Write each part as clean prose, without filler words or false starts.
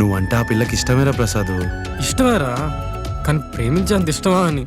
నువ్వంటే ఆ పిల్లకి ఇష్టమేరా ప్రసాద్. ఇష్టమేరా, కానీ ప్రేమించేంత ఇష్టమా అని.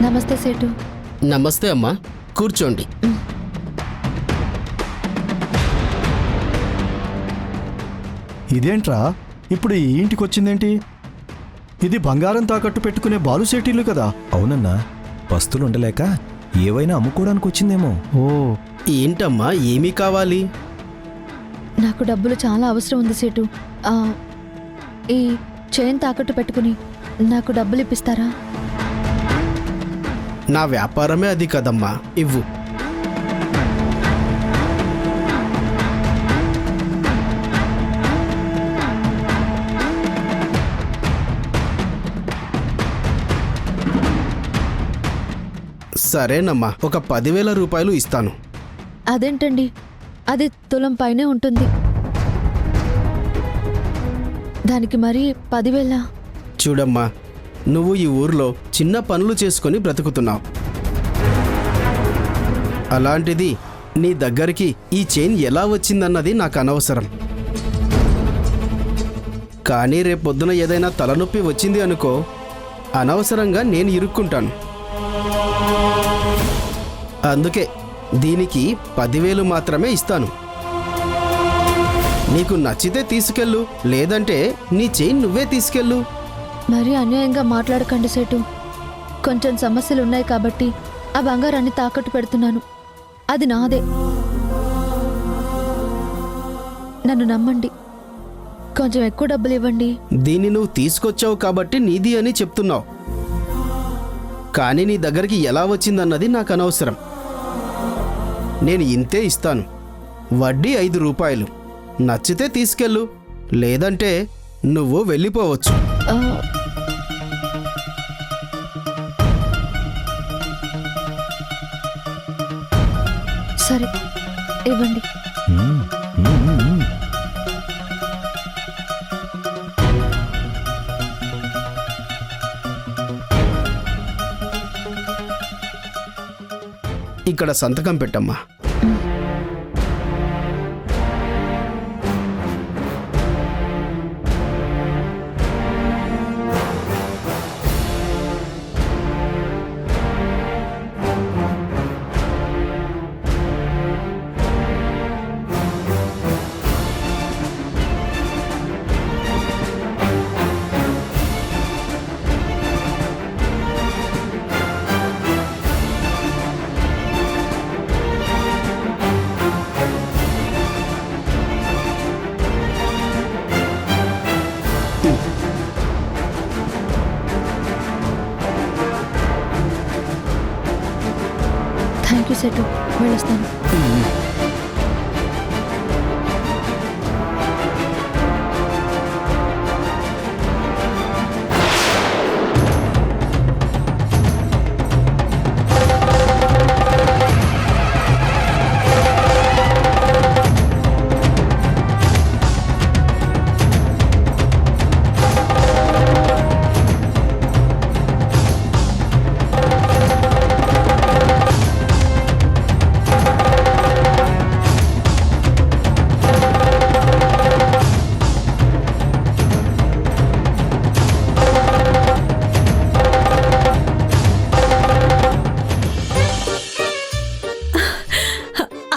నమస్తే సేటు. నమస్తే అమ్మా, కూర్చోండి. ఇదేంట్రా ఇప్పుడు ఈ ఇంటికి వచ్చిందేంటి? ఇది బంగారం తాకట్టు పెట్టుకునే బాలుసేటీలు కదా. అవునన్నా, పస్తులు ఉండలేక ఏవైనా అమ్ముకోవడానికి వచ్చిందేమో. ఓ, ఏంటమ్మా, ఏమీ కావాలి? నాకు డబ్బులు చాలా అవసరం ఉంది సేటు. ఈ చైన్ తాకట్టు పెట్టుకుని నాకు డబ్బులు ఇప్పిస్తారా? నా వ్యాపారమే అది కదమ్మా, ఇవ్వు. సరేనమ్మా, ఒక 10,000 రూపాయలు ఇస్తాను. అదేంటండి, అది తులం పైనే ఉంటుంది, దానికి మరి 10,000? చూడమ్మా, నువ్వు ఈ ఊర్లో చిన్న పనులు చేసుకొని బ్రతుకుతున్నావు. అలాంటిది నీ దగ్గరికి ఈ చైన్ ఎలా వచ్చిందన్నది నాకు అనవసరం. కానీ రేపొద్దున ఏదైనా తలనొప్పి వచ్చింది అనుకో, అనవసరంగా నేను ఇరుక్కుంటాను. అందుకే దీనికి 10,000 మాత్రమే ఇస్తాను. నీకు నచ్చితే తీసుకెళ్ళు, లేదంటే నీ చైన్ నువ్వే తీసుకెళ్ళు. మరీ అన్యాయంగా మాట్లాడకండి సేటు. కొంచెం సమస్యలు ఉన్నాయి కాబట్టి ఆ బంగారాన్ని తాకట్టు పెడుతున్నాను. అది నాదే, నన్ను నమ్మండి. కొంచెం ఎక్కువ డబ్బులు ఇవ్వండి. దీన్ని నువ్వు తీసుకొచ్చావు కాబట్టి నీది అని చెప్తున్నావు, కానీ నీ దగ్గరికి ఎలా వచ్చిందన్నది నాకు అనవసరం. నేను ఇంతే ఇస్తాను. వడ్డీ 5 రూపాయలు. నచ్చితే తీసుకెళ్ళు, లేదంటే నువ్వు వెళ్ళిపోవచ్చు. సరే, ఇవ్వండి. ఇక్కడ సంతకం పెట్టమ్మా.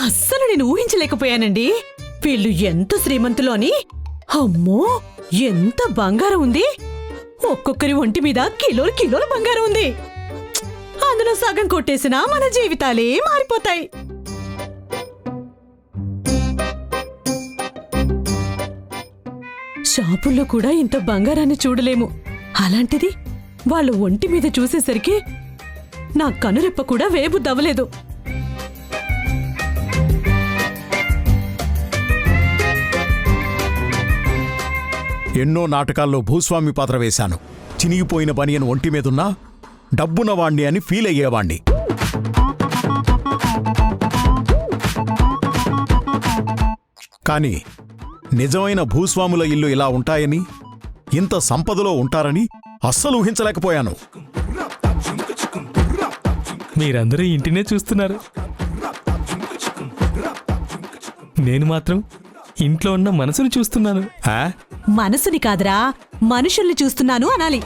అస్సలు నేను ఊహించలేకపోయానండి. వీళ్ళు ఎంత శ్రీమంతులు అని. అమ్మో, ఎంత బంగారం ఉంది! ఒక్కొక్కరి ఒంటి మీద కిలోలు కిలోల బంగారం ఉంది. అందులో సగం కొట్టేసినా మన జీవితాలే మారిపోతాయి. షాపుల్లో కూడా ఇంత బంగారాన్ని చూడలేము. అలాంటిది వాళ్ళ ఒంటి మీద చూసేసరికి నా కనురెప్ప కూడా వేబుద్దవ్వలేదు. ఎన్నో నాటకాల్లో భూస్వామి పాత్ర వేశాను. చినిగిపోయిన బనియన్ ఒంటి మీదున్నా డబ్బున్నవాణ్ణి అని ఫీల్ అయ్యేవాణ్ణి. కాని నిజమైన భూస్వాముల ఇల్లు ఇలా ఉంటాయని, ఇంత సంపదలో ఉంటారని అస్సలు ఊహించలేకపోయాను. మీరందరూ ఇంటినే చూస్తున్నారు, నేను మాత్రం ఇంట్లో ఉన్న మనసును చూస్తున్నాను. ఆ? మనసుని కాదురా, మనుషుల్ని చూస్తున్నాను అనాలి.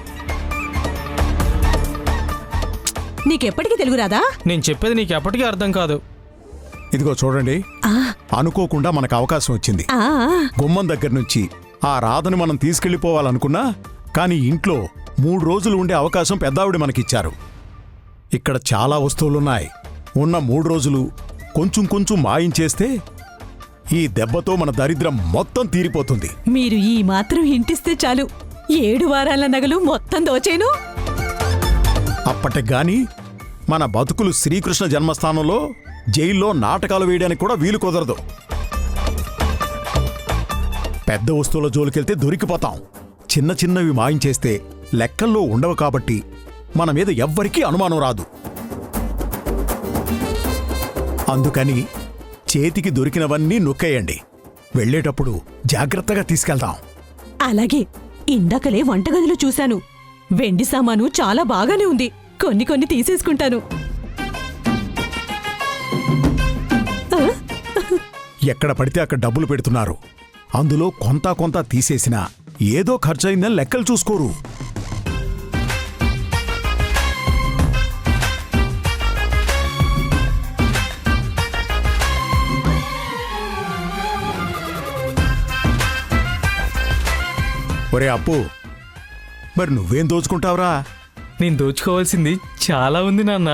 నీకెప్పటికీ తెలుగు రాదా? నేను చెప్పేది నీకు ఎప్పటికీ అర్థం కాదు. ఇదిగో చూడండి, ఆ, అనుకోకుండా మనకు అవకాశం వచ్చింది. ఆ, గుమ్మం దగ్గర నుంచి ఆ రాధని మనం తీసుకెళ్లిపోవాలనుకున్నా, కాని ఇంట్లో 3 రోజులు ఉండే అవకాశం పెద్దావిడ మనకిచ్చారు. ఇక్కడ చాలా వస్తువులున్నాయి. ఉన్న 3 రోజులు కొంచెం కొంచెం మాయించేస్తే ఈ దెబ్బతో మన దరిద్రం మొత్తం తీరిపోతుంది. మీరు ఈ మాత్రం ఇంటిస్తే చాలు, 7 వారాల నగలు మొత్తం దోచేను. అప్పటిగాని మన బతుకులు శ్రీకృష్ణ జన్మస్థానంలో జైల్లో నాటకాలు వేయడానికి కూడా వీలు కుదరదు. పెద్ద వస్తువుల జోలికెళ్తే దొరికిపోతాం. చిన్న చిన్నవి మాయించేస్తే లెక్కల్లో ఉండవు కాబట్టి మన మీద ఎవ్వరికీ అనుమానం రాదు. అందుకని చేతికి దొరికినవన్నీ నొక్కేయండి. వెళ్ళేటప్పుడు జాగ్రత్తగా తీసుకెళ్తాం. అలాగే, ఇందాకలే వంటగదిలో చూశాను. వెండి సామాను చాలా బాగానే ఉంది. కొన్ని కొన్ని తీసేసుకుంటాను. ఎక్కడ పడితే అక్కడ డబ్బులు పెడుతున్నారు. అందులో కొంత కొంత తీసేసినా ఏదో ఖర్చయిందని లెక్కలు చూసుకోరు. ఒరే అప్పు, మరి నువ్వేం దోచుకుంటావురా? నేను దోచుకోవాల్సింది చాలా ఉంది నాన్న.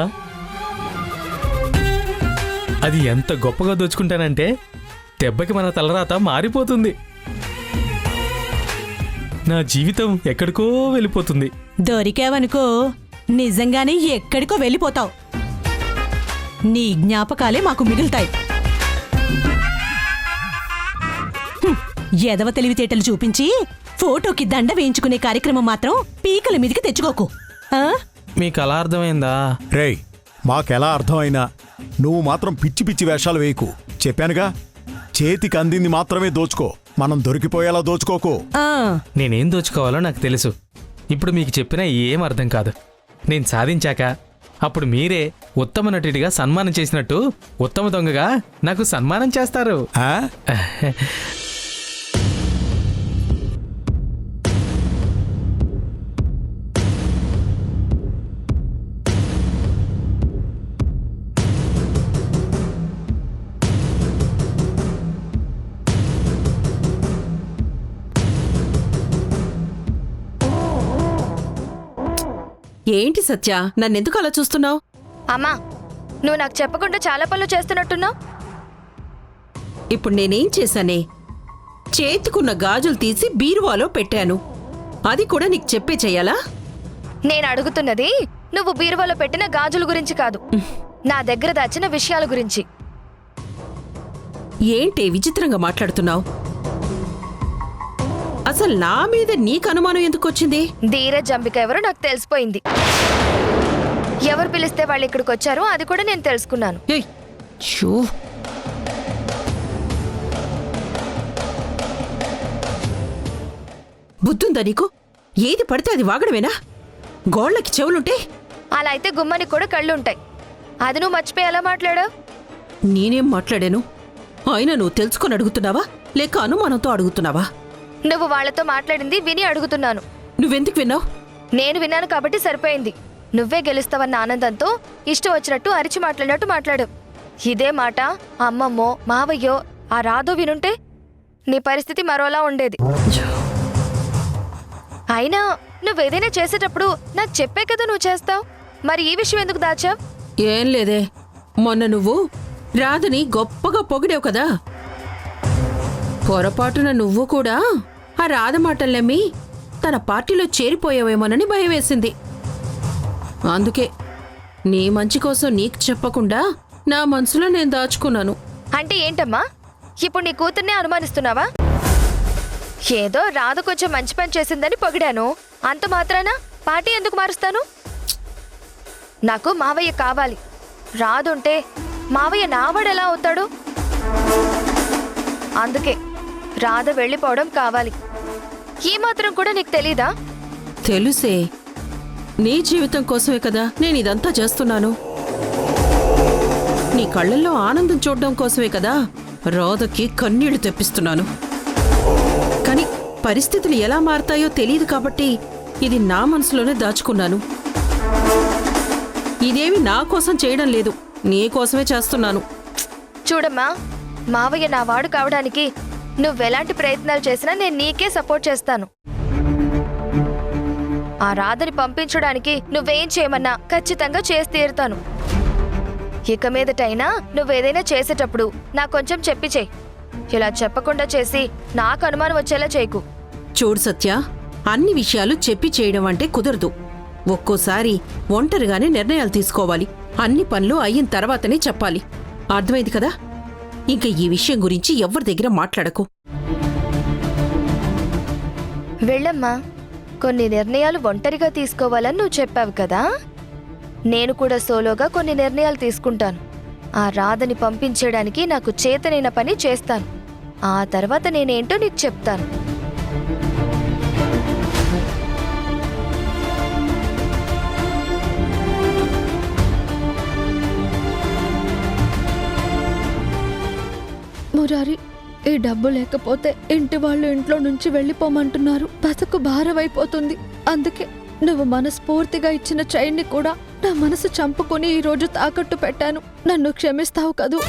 అది ఎంత గొప్పగా దోచుకుంటానంటే దెబ్బకి మన తలరాత మారిపోతుంది. నా జీవితం ఎక్కడికో వెళ్ళిపోతుంది. దొరికావనుకో, నిజంగానే ఎక్కడికో వెళ్ళిపోతావు. నీ జ్ఞాపకాలే మాకు మిగులుతాయి. ఎదవ తెలివితేటలు చూపించి ఫోటోకి దండ వేయించుకునే కార్యక్రమం మాత్రం పీకల మీదికి తెచ్చుకోకు. ఆ? మీకు అలా అర్థమైందా? రేయ్, మాకెలా అర్థమైనా నువ్వు మాత్రం పిచ్చి పిచ్చి వేషాలు వేయకు. చెప్పానుగా, చేతికి అందింది మాత్రమే దోచుకో. మనం దొరికిపోయేలా దోచుకోకు. ఆ. నేనేం దోచుకోవాలో నాకు తెలుసు. ఇప్పుడు మీకు చెప్పినా ఏం అర్థం కాదు. నేను సాధించాక అప్పుడు మీరే ఉత్తమ నటుడిగా సన్మానం చేసినట్టు ఉత్తమ దొంగగా నాకు సన్మానం చేస్తారు. ఆ? ఏంటి సత్య, నన్నెందుకు అలా చూస్తున్నావు? అమ్మా, నువ్వు నాకు చెప్పకుండా చాలా పనులు చేస్తున్నట్టున్నావు. ఇప్పుడు నేనేం చేశానే? చేతికున్న గాజులు తీసి బీరువాలో పెట్టాను. అది కూడా నీకు చెప్పే చెయ్యాలా? నేను అడుగుతున్నది నువ్వు బీరువాలో పెట్టిన గాజుల గురించి కాదు, నా దగ్గర దాచిన విషయాల గురించి. ఏంటి విచిత్రంగా మాట్లాడుతున్నావు? అసలు నా మీద నీకు అనుమానం ఎందుకు వచ్చింది? ధీరజ్ అంబిక ఎవరో నాకు తెలిసిపోయింది. ఎవరు పిలిస్తే వాళ్ళు ఇక్కడికి వచ్చారో అది కూడా నేను తెలుసుకున్నాను. ఏయ్, షూ. బుద్ధుందా నీకు? ఏది పడితే అది వాగడమేనా? గోళ్ళకి చెవులుంటే? అలా అయితే గుమ్మానికి కూడా కళ్ళుంటాయి. అది నువ్వు మర్చిపోయి ఎలా మాట్లాడావు? నేనేం మాట్లాడాను? అయినా నువ్వు తెలుసుకొని అడుగుతున్నావా లేక అనుమానంతో అడుగుతున్నావా? నువ్వు వాళ్లతో మాట్లాడింది విని అడుగుతున్నాను. నువ్వెందుకు విన్నావు? నేను విన్నాను కాబట్టి సరిపోయింది. నువ్వే గెలుస్తావన్న ఆనందంతో ఇష్టం వచ్చినట్టు అరిచి మాట్లాడినట్టు మాట్లాడావు. ఇదే మాట అమ్మమ్మో మావయ్యో ఆ రాధో వినుంటే నీ పరిస్థితి మరోలా ఉండేది. అయినా నువ్వేదైనా చేసేటప్పుడు నాకు చెప్పే కదా నువ్వు చేస్తావు. మరి ఈ విషయం ఎందుకు దాచావు? ఏం లేదే, మొన్న నువ్వు రాధని గొప్పగా పొగిడావు కదా, పొరపాటున నువ్వు కూడా ఆ రాధ మాటల్నమ్మి తన పార్టీలో చేరిపోయావేమోనని భయం వేసింది. అందుకే నీ మంచి కోసం నీకు చెప్పకుండా నా మనసులో నేను దాచుకున్నాను. అంటే ఏంటమ్మా, ఇప్పుడు నీ కూతుర్నే అనుమానిస్తున్నావా? ఏదో రాధ కొంచెం మంచి పని చేసిందని పొగిడాను, అంత మాత్రాన పార్టీ ఎందుకు మారుస్తాను? నాకు మావయ్య కావాలి. రాదుంటే మావయ్య నావాడు ఎలా అవుతాడు? అందుకే రాధ వెళ్ళిపోవడం కావాలి. ఈ మాత్రం కూడా నీకు తెలీదా? తెలుసే, నీ జీవితం కోసమే కదా నేను ఇదంతా చేస్తున్నాను. నీ కళ్ళల్లో ఆనందం చూడడం కోసమే కదా రాధకి కన్నీళ్లు తెప్పిస్తున్నాను. కానీ పరిస్థితులు ఎలా మారతాయో తెలియదు కాబట్టి ఇది నా మనసులోనే దాచుకున్నాను. ఇదేమి నా కోసం చేయడం లేదు, నీ కోసమే చేస్తున్నాను. చూడమ్మా, మావయ్య నా వాడు కావడానికి నువ్వెలాంటి ప్రయత్నాలు చేసినా నేను నీకే సపోర్ట్ చేస్తాను. ఆ రాధని పంపించడానికి నువ్వేం చేయమన్నా ఖచ్చితంగా చేసి తీరుతాను. ఇక మీదటైనా నువ్వేదైనా చేసేటప్పుడు నాకు కొంచెం చెప్పి చెయ్యి. ఇలా చెప్పకుండా చేసి నాకు అనుమానం వచ్చేలా చేయకు. చూడు సత్య, అన్ని విషయాలు చెప్పి చేయడం అంటే కుదరదు. ఒక్కోసారి ఒంటరిగానే నిర్ణయాలు తీసుకోవాలి. అన్ని పనులు అయిన తర్వాతనే చెప్పాలి. అర్థమైంది కదా? ఇంక ఈ విషయం గురించి ఎవరి దగ్గర మాట్లాడకు. వెళ్ళమ్మా, కొన్ని నిర్ణయాలు ఒంటరిగా తీసుకోవాలని నువ్వు చెప్పావు కదా, నేను కూడా సోలోగా కొన్ని నిర్ణయాలు తీసుకుంటాను. ఆ రాధని పంపించేయడానికి నాకు చేతనైన పని చేస్తాను. ఆ తర్వాత నేనేంటో నీకు చెప్తాను. మురారి, ఈ డబ్బు లేకపోతే ఇంటి వాళ్ళు ఇంట్లో నుంచి వెళ్ళిపోమంటున్నారు. బతుకు భారమైపోతుంది. అందుకే నువ్వు మనస్ఫూర్తిగా ఇచ్చిన చైన్ని కూడా నా మనసు చంపుకుని ఈ రోజు తాకట్టు పెట్టాను. నన్ను క్షమిస్తావు కదూ?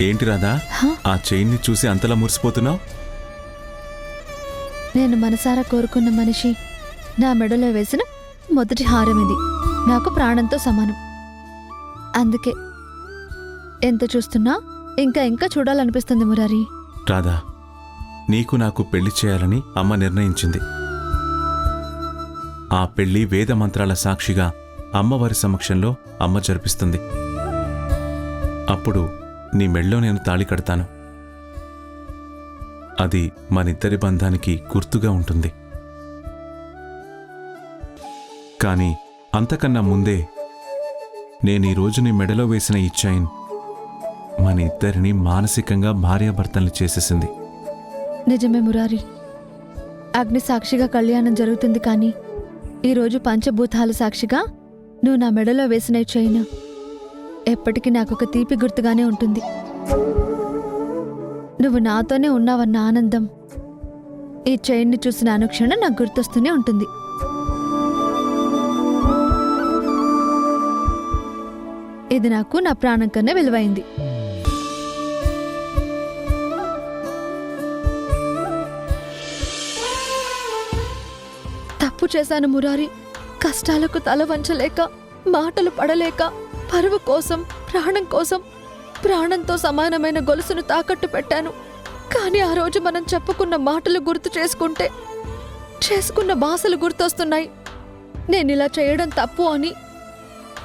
ఏంటి రాధా, ఆ చైన్ని చూసి అంతలా మురిసిపోతున్నావు? నేను మనసారా కోరుకున్న మనిషి నా మెడలో వేసిన మొదటి హారం ఇది. నాకు ప్రాణంతో సమానం. అందుకే ఎంత చూస్తున్నా ఇంకా ఇంకా చూడాలనిపిస్తుంది మురారి. రాధా, నీకు నాకు పెళ్లి చేయాలని అమ్మ నిర్ణయించింది. ఆ పెళ్లి వేద మంత్రాల సాక్షిగా అమ్మవారి సమక్షంలో అమ్మ జరిపిస్తుంది. అప్పుడు నీ మెళ్ళో నేను తాళి కడతాను. అది మనిద్దరి బంధానికి గుర్తుగా ఉంటుంది. కానీ అంతకన్నా ముందే నేను ఈ రోజు నీ మెడలో వేసిన ఈ చైన్ మన ఇద్దరిని మానసికంగా భార్యాభర్తల్ని చేసేసింది. నిజమే మురారి, అగ్ని సాక్షిగా కళ్యాణం జరుగుతుంది. కానీ ఈరోజు పంచభూతాల సాక్షిగా నువ్వు నా మెడలో వేసిన చైన్ ఎప్పటికీ నాకొక తీపి గుర్తుగానే ఉంటుంది. నువ్వు నాతోనే ఉన్నావన్న ఆనందం ఈ చైన్ని చూసిన అనుక్షణం నాకు గుర్తొస్తూనే ఉంటుంది. ఇది నాకు నా ప్రాణం కన్నా విలువైంది. తప్పు చేశాను మురారి. కష్టాలకు తల వంచలేక, మాటలు పడలేక, పరువు కోసం, ప్రాణం కోసం ప్రాణంతో సమానమైన గొలుసును తాకట్టు పెట్టాను. కానీ ఆ రోజు మనం చెప్పుకున్న మాటలు గుర్తు చేసుకుంటే చేసుకున్న భాషలు గుర్తొస్తున్నాయి. నేనిలా చేయడం తప్పు అని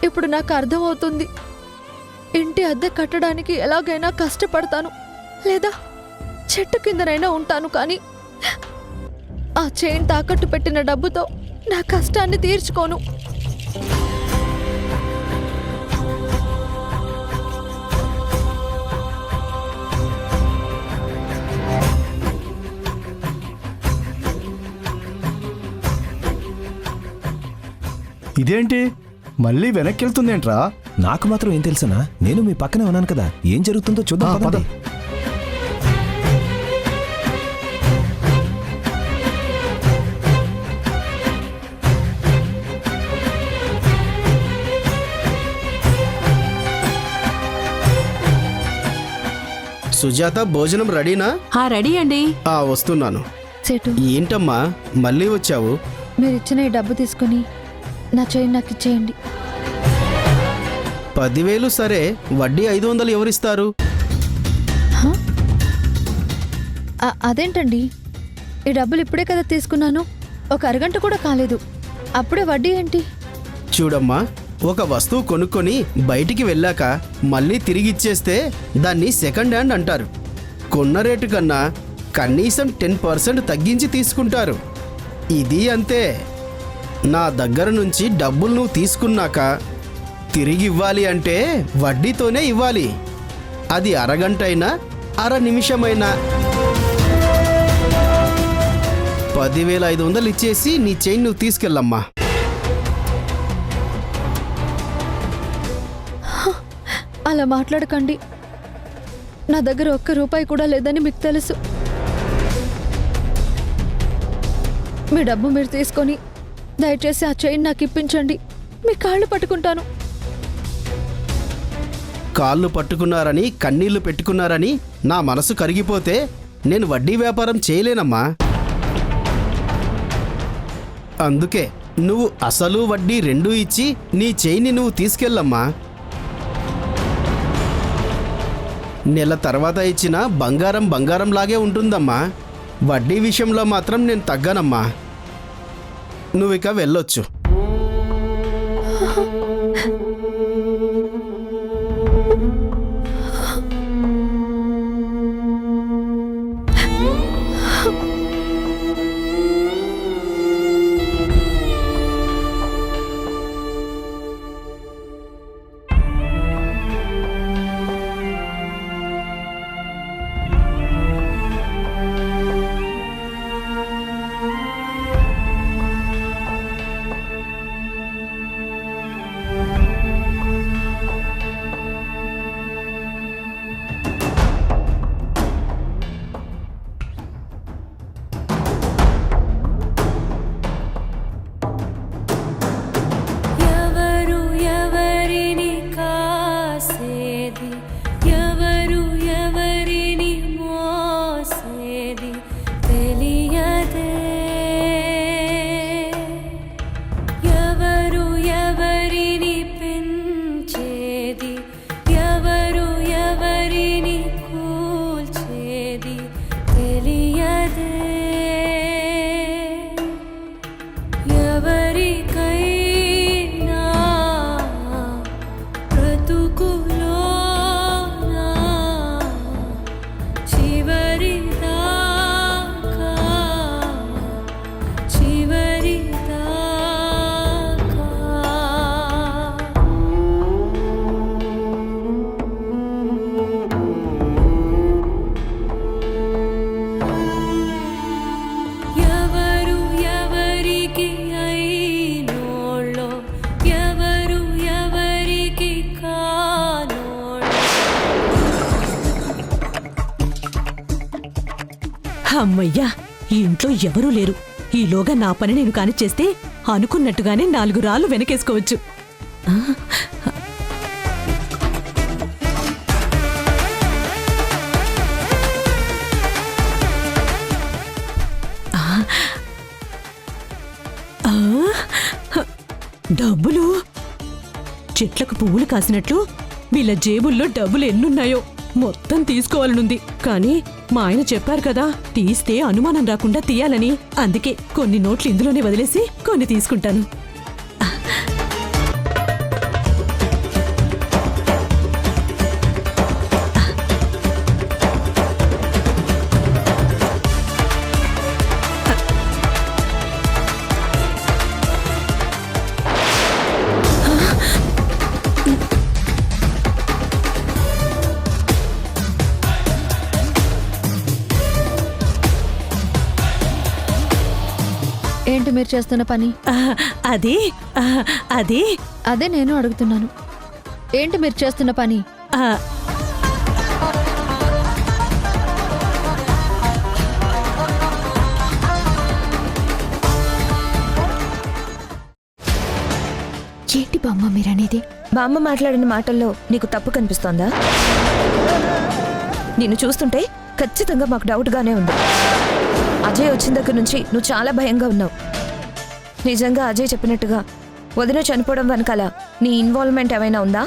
ఇప్పుడు నాకు అర్థమవుతుంది. ఇంటి అద్దె కట్టడానికి ఎలాగైనా కష్టపడతాను, లేదా చెట్టు కిందనైనా ఉంటాను. కానీ ఆ చైన్ తాకట్టు పెట్టిన డబ్బుతో నా కష్టాన్ని తీర్చుకోను. ఇదేంటి మళ్ళీ వెనక్కి వెళ్తుందేంట్రా? నాకు మాత్రం ఏం తెలుసనా? నేను మీ పక్కనే ఉన్నాను కదా, ఏం జరుగుతుందో చూద్దాం పద. పదండి. సుజాత భోజనం రెడీనా? రెడీ అండి. వస్తున్నాను. సేటు, ఏంటమ్మా మళ్ళీ వచ్చావు? మీరు ఇచ్చిన ఈ డబ్బు తీసుకుని నా చైన్ నాకు ఇచ్చేయండి. 10,000 సరే, వడ్డీ 500 ఎవరిస్తారు? అదేంటండి, ఈ డబ్బులు ఇప్పుడే కదా తీసుకున్నాను, ఒక అరగంట కూడా కాలేదు, అప్పుడే వడ్డీ ఏంటి? చూడమ్మా, ఒక వస్తువు కొనుక్కొని బయటికి వెళ్ళాక మళ్ళీ తిరిగి ఇచ్చేస్తే దాన్ని సెకండ్ హ్యాండ్ అంటారు. కొన్న రేటు కన్నా కనీసం 10% తగ్గించి తీసుకుంటారు. ఇది అంతే. నా దగ్గర నుంచి డబ్బులు నువ్వు తీసుకున్నాక తిరిగి ఇవ్వాలి అంటే వడ్డీతోనే ఇవ్వాలి. అది అరగంట అయినా అర నిమిషమైనా. 10,500 ఇచ్చేసి నీ చైన్ నువ్వు తీసుకెళ్ళమ్మా. అలా మాట్లాడకండి, నా దగ్గర ఒక్క రూపాయి కూడా లేదని మీకు తెలుసు. మీ డబ్బు మీరు తీసుకొని దయచేసి ఆ చైన్ నాకు ఇప్పించండి, మీ కాళ్ళు పట్టుకుంటాను. కాళ్ళు పట్టుకున్నారని కన్నీళ్లు పెట్టుకున్నారని నా మనసు కరిగిపోతే నేను వడ్డీ వ్యాపారం చేయలేనమ్మా. అందుకే నువ్వు అసలు వడ్డీ రెండూ ఇచ్చి నీ చైన్ని నువ్వు తీసుకెళ్ళమ్మా. నెల తర్వాత ఇచ్చిన బంగారం బంగారంలాగే ఉంటుందమ్మా. వడ్డీ విషయంలో మాత్రం నేను తగ్గనమ్మా. నువ్విక వెళ్ళొచ్చు. అమ్మయ్యా, ఈ ఇంట్లో ఎవరూ లేరు. ఈలోగా నా పని నేను కాని చేస్తే అనుకున్నట్టుగానే 4 రాళ్ళు వెనకేసుకోవచ్చు. డబ్బులు చెట్లకు పువ్వులు కాసినట్లు వీళ్ళ జేబుల్లో డబ్బులు ఎన్నున్నాయో మొత్తం తీసుకోవాలనుంది. కానీ మా ఆయన చెప్పారు కదా, తీస్తే అనుమానం రాకుండా తీయాలని. అందుకే కొన్ని నోట్లు ఇందులోనే వదిలేసి కొన్ని తీసుకుంటాను. ఏంటి మీరు చేస్తున్న పని? అది అది అదే నేను అడుగుతున్నాను. ఏంటి మీరు చేస్తున్న పని? ఆ, ఏంటి బామ్మ మీరనేది? బామ్మ మాట్లాడిన మాటల్లో నీకు తప్పు కనిపిస్తోందా? నిన్ను చూస్తుంటే ఖచ్చితంగా మాకు డౌట్గానే ఉంది. అజయ్ వచ్చిన దగ్గర నుంచి నువ్వు చాలా భయంగా ఉన్నావు. నిజంగా అజయ్ చెప్పినట్టుగా వదిన చనిపోవడం వెనకాల నీ ఇన్వాల్వ్మెంట్ ఏమైనా ఉందా?